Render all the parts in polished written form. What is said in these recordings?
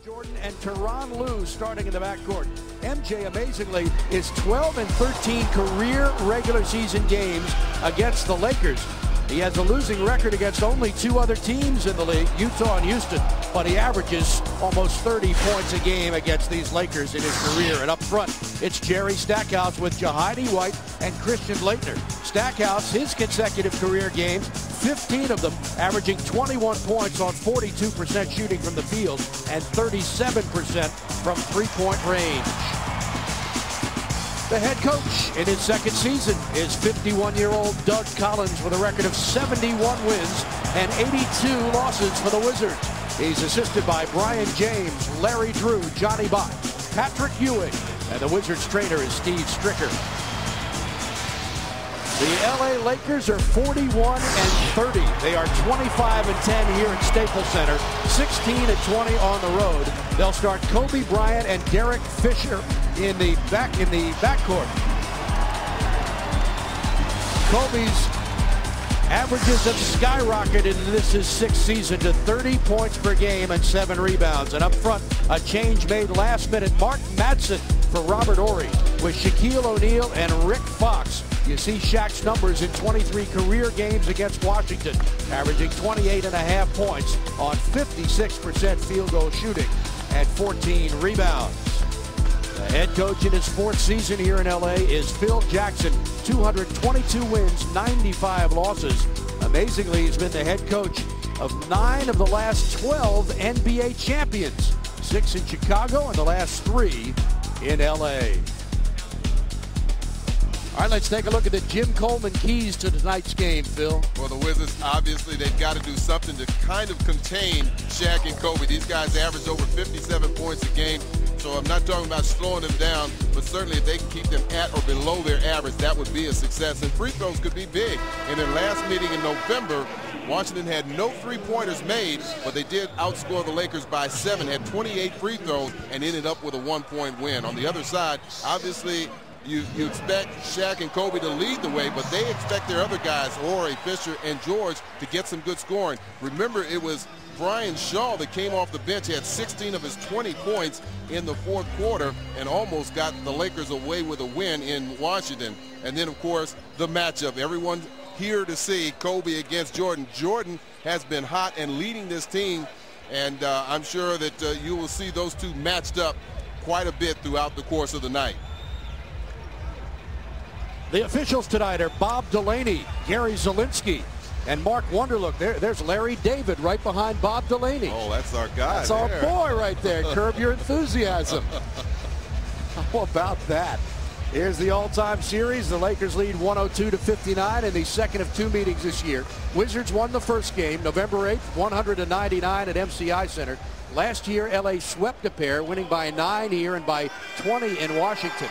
Jordan and Tyronn Lue starting in the backcourt. MJ, amazingly, is 12 and 13 career regular season games against the Lakers. He has a losing record against only two other teams in the league, Utah and Houston, but he averages almost 30 points a game against these Lakers in his career. And up front, it's Jerry Stackhouse with Jahidi White and Christian Laettner. Stackhouse, his consecutive career games, 15 of them, averaging 21 points on 42% shooting from the field and 37% from three-point range. The head coach in his second season is 51-year-old Doug Collins with a record of 71 wins and 82 losses for the Wizards. He's assisted by Brian James, Larry Drew, Johnny Bott, Patrick Ewing, and the Wizards trainer is Steve Stricker. The LA Lakers are 41 and 30. They are 25 and 10 here at Staples Center, 16 and 20 on the road. They'll start Kobe Bryant and Derek Fisher in the backcourt. Kobe's averages have skyrocketed in his sixth season to 30 points per game and 7 rebounds. And up front, a change made last minute. Mark Madsen for Robert Horry with Shaquille O'Neal and Rick Fox. You see Shaq's numbers in 23 career games against Washington, averaging 28.5 points on 56% field goal shooting and 14 rebounds. The head coach in his fourth season here in LA is Phil Jackson, 222 wins, 95 losses. Amazingly, he's been the head coach of 9 of the last 12 NBA champions, 6 in Chicago and the last 3 in LA. All right, let's take a look at the Jim Coleman keys to tonight's game, Phil. Well, the Wizards, obviously, they've got to do something to kind of contain Shaq and Kobe. These guys average over 57 points a game. So I'm not talking about slowing them down, but certainly if they can keep them at or below their average, that would be a success. And free throws could be big. In their last meeting in November, Washington had no three-pointers made, but they did outscore the Lakers by 7, had 28 free throws, and ended up with a 1-point win. On the other side, obviously, you expect Shaq and Kobe to lead the way, but they expect their other guys, Horry, Fisher, and George, to get some good scoring. Remember, it was Brian Shaw that came off the bench, had 16 of his 20 points in the fourth quarter and almost got the Lakers away with a win in Washington. And then, of course, the matchup. Everyone here to see Kobe against Jordan. Jordan has been hot and leading this team, and I'm sure that you will see those two matched up quite a bit throughout the course of the night. The officials tonight are Bob Delaney, Gary Zielinski, and Mark Wonderlook. There's Larry David right behind Bob Delaney. Oh, that's our guy. That's our boy right there. Curb your enthusiasm. How about that? Here's the all-time series. The Lakers lead 102-59 in the second of 2 meetings this year. Wizards won the first game, November 8th, 100-99 at MCI Center. Last year, LA swept a pair, winning by 9 here and by 20 in Washington.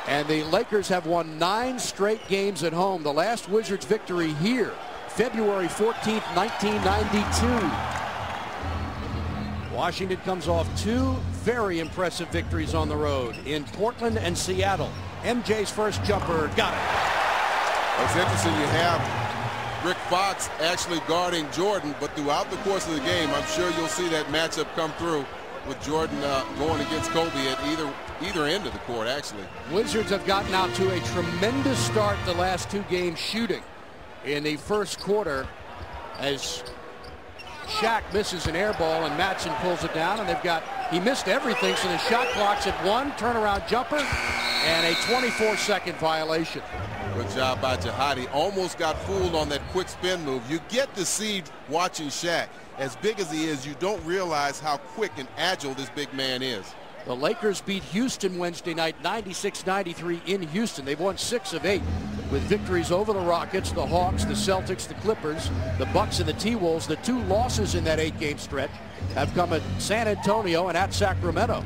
And the Lakers have won 9 straight games at home. The last Wizards victory here, February 14th, 1992. Washington comes off 2 very impressive victories on the road in Portland and Seattle. MJ's first jumper, got it. It's interesting, you have Rick Fox actually guarding Jordan, but throughout the course of the game, I'm sure you'll see that matchup come through with Jordan going against Kobe at either end of the court, actually. Wizards have gotten out to a tremendous start the last 2 games shooting. In the first quarter, as Shaq misses an air ball and Madsen pulls it down, and he missed everything, so the shot clock's at 1, turnaround jumper, and a 24-second violation. Good job by Jahidi. Almost got fooled on that quick spin move. You get deceived watching Shaq. As big as he is, you don't realize how quick and agile this big man is. The Lakers beat Houston Wednesday night 96-93 in Houston. They've won 6 of 8 with victories over the Rockets, the Hawks, the Celtics, the Clippers, the Bucks, and the T-Wolves. The 2 losses in that 8-game stretch have come at San Antonio and at Sacramento.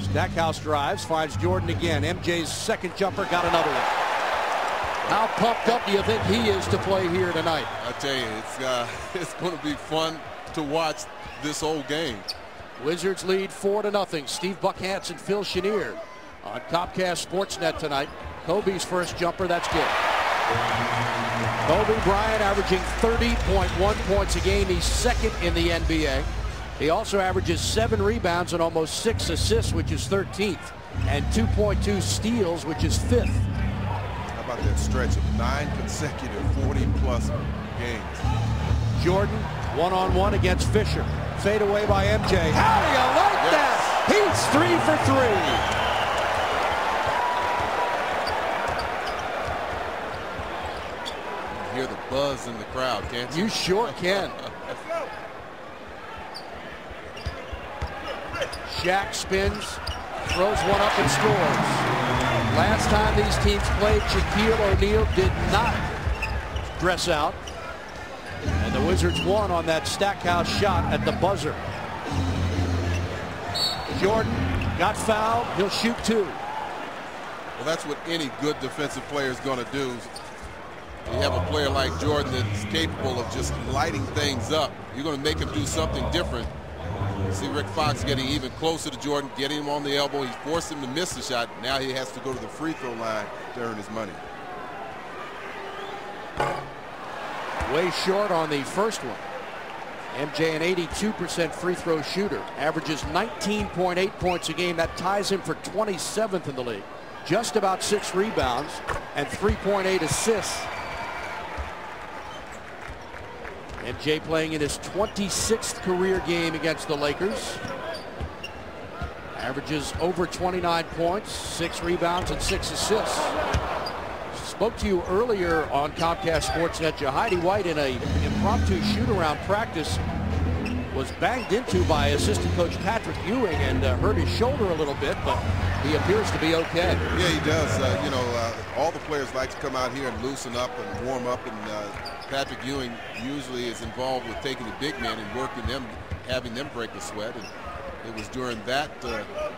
Stackhouse drives, finds Jordan again. MJ's second jumper, got another one. How pumped up do you think he is to play here tonight? I tell you, it's going to be fun to watch this whole game. Wizards lead 4-0. Steve Buckhanson, Phil Chenier on Comcast Sportsnet tonight. Kobe's first jumper, that's good. Kobe Bryant averaging 30.1 points a game. He's second in the NBA. He also averages 7 rebounds and almost 6 assists, which is 13th, and 2.2 steals, which is 5th. How about that stretch of 9 consecutive 40-plus games? Jordan one-on-one against Fisher. Fade away by MJ. How do you like that? He's 3 for 3. Hear the buzz in the crowd, can't you? You sure can. Shaq spins, throws one up and scores. Last time these teams played, Shaquille O'Neal did not dress out. And the Wizards won on that Stackhouse shot at the buzzer. Jordan got fouled. He'll shoot 2. Well, that's what any good defensive player is going to do. You have a player like Jordan that's capable of just lighting things up. You're going to make him do something different. See Rick Fox getting even closer to Jordan, getting him on the elbow. He's forced him to miss the shot. Now he has to go to the free throw line to earn his money. Way short on the first one. MJ, an 82% free throw shooter, averages 19.8 points a game. That ties him for 27th in the league. Just about 6 rebounds and 3.8 assists. MJ playing in his 26th career game against the Lakers. Averages over 29 points, 6 rebounds, and 6 assists. Spoke to you earlier on Comcast Sportsnet. Jahidi White in a impromptu shoot-around practice was banged into by assistant coach Patrick Ewing and hurt his shoulder a little bit, but he appears to be okay. Yeah, he does. All the players like to come out here and loosen up and warm up, and Patrick Ewing usually is involved with taking the big men and working them, having them break a sweat. And it was during that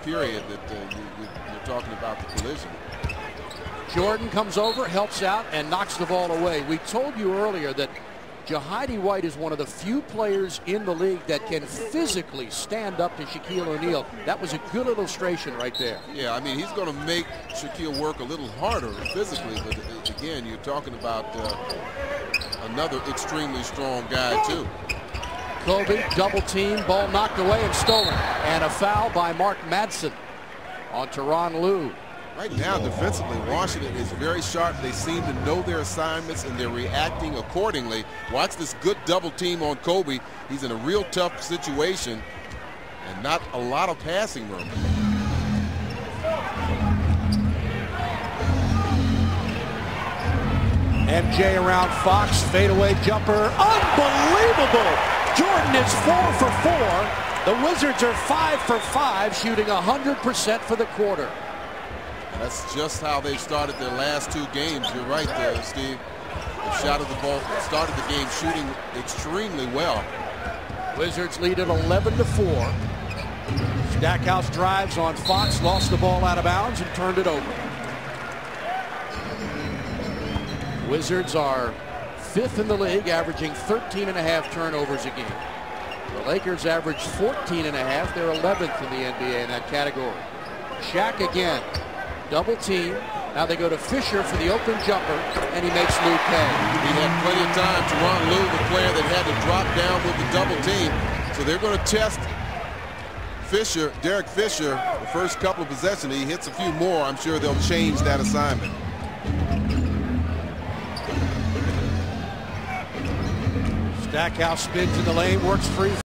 period that you're talking about the collision. Jordan comes over, helps out, and knocks the ball away. We told you earlier that Jahidi White is one of the few players in the league that can physically stand up to Shaquille O'Neal. That was a good illustration right there. Yeah, I mean, he's going to make Shaquille work a little harder physically, but again, you're talking about another extremely strong guy, too. Kobe, double team, ball knocked away and stolen. And a foul by Mark Madsen on Tyronn Lue. Right now, defensively, Washington is very sharp. They seem to know their assignments, and they're reacting accordingly. Watch this good double team on Kobe. He's in a real tough situation and not a lot of passing room. MJ around Fox, fadeaway jumper, unbelievable! Jordan is 4 for 4. The Wizards are 5 for 5, shooting 100% for the quarter. That's just how they've started their last 2 games. You're right there, Steve. They shot at the ball, started the game shooting extremely well. Wizards lead at 11 to 4. Stackhouse drives on Fox, lost the ball out of bounds and turned it over. Wizards are 5th in the league, averaging 13.5 turnovers a game. The Lakers average 14.5. They're 11th in the NBA in that category. Shaq again. Double team. Now they go to Fisher for the open jumper, and he makes Lue pay. He had plenty of time. Tyronn Lue, the player that had to drop down with the double team. So they're going to test Fisher, Derek Fisher, the first couple of possessions. He hits a few more. I'm sure they'll change that assignment. Stackhouse spins in the lane, works free.